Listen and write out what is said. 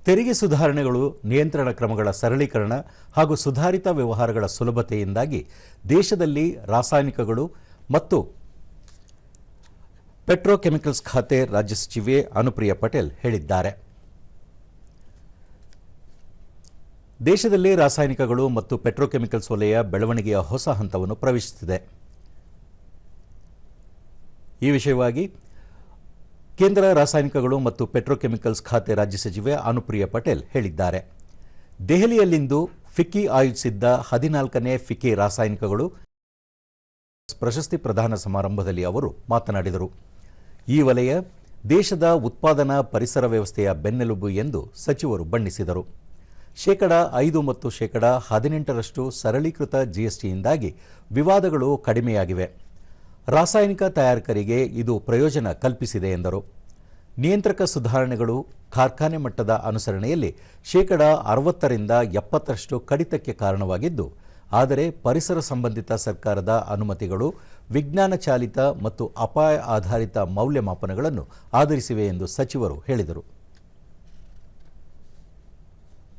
ತೆರಿಗೆ ಸುಧಾರಣೆಗಳು, ನಿಯಂತ್ರಣ ಕ್ರಮಗಳ ಸರಳೀಕರಣ ಹಾಗೂ ಸುಧಾರಿತ ವ್ಯವಹಾರಗಳ ಸುಲಭತೆಯಿಂದಾಗಿ ದೇಶದಲ್ಲಿ ರಾಸಾಯನಿಕಗಳು ಮತ್ತು ಪೆಟ್ರೋಕೆಮಿಕಲ್ಸ್ ಖಾತೆ ರಾಜ್ಯ ಸಚಿವೆ ಅನುಪ್ರಿಯಾ ಪಟೇಲ್ ಹೇಳಿದ್ದಾರೆ. ದೇಶದಲ್ಲಿ ರಾಸಾಯನಿಕಗಳು ಮತ್ತು ಪೆಟ್ರೋಕೆಮಿಕಲ್ಸ್ ವಲಯ ಬೆಳವಣಿಗೆಯ ಹೊಸ ಹಂತವನ್ನು ಪ್ರವೇಶಿಸಿದೆ. ಈ ವಿಷಯವಾಗಿ ಕೇಂದ್ರ ರಾಸಾಯನಿಕಗಳು ಮತ್ತು ಪೆಟ್ರೋಕೆಮಿಕಲ್ಸ್ ಖಾತೆ ರಾಜ್ಯ ಸಚಿವೆ ಅನುಪ್ರಿಯಾ ಪಟೇಲ್ ಹೇಳಿದ್ದಾರೆ. ದೆಹಲಿಯಲ್ಲಿಂದು ಫಿಕ್ಕಿ ಆಯೋಜಿಸಿದ್ದ 14ನೇ ಫಿಕ್ಕಿ ರಾಸಾಯನಿಕಗಳು ಪ್ರಶಸ್ತಿ ಪ್ರದಾನ ಸಮಾರಂಭದಲ್ಲಿ ಅವರು ಮಾತನಾಡಿದರು. ಈ ವಲಯ ದೇಶದ ಉತ್ಪಾದನಾ ಪರಿಸರ ವ್ಯವಸ್ಥೆಯ ಬೆನ್ನೆಲುಬು ಎಂದು ಸಚಿವರು ಬಣ್ಣಿಸಿದರು. 5% ಮತ್ತು 18% ಸರಳೀಕೃತ ಜಿಎಸ್ಟಿಯಿಂದಾಗಿ ವಿವಾದಗಳು ಕಡಿಮೆಯಾಗಿವೆ. ರಾಸಾಯನಿಕ ತಯಾರಕರಿಗೆ ಇದು ಪ್ರಯೋಜನ ಕಲ್ಪಿಸಿದೆ ಎಂದರು. ನಿಯಂತ್ರಕ ಸುಧಾರಣೆಗಳು ಕಾರ್ಖಾನೆ ಮಟ್ಟದ ಅನುಸರಣೆಯಲ್ಲಿ 60% ರಿಂದ 70% ಕಡಿತಕ್ಕೆ ಕಾರಣವಾಗಿದ್ದು, ಆದರೆ ಪರಿಸರ ಸಂಬಂಧಿತ ಸರ್ಕಾರದ ಅನುಮತಿಗಳು ವಿಜ್ಞಾನ ಚಾಲಿತ ಮತ್ತು ಅಪಾಯ ಆಧಾರಿತ ಮೌಲ್ಯಮಾಪನಗಳನ್ನು ಆಧರಿಸಿವೆ ಎಂದು ಸಚಿವರು ಹೇಳಿದರು.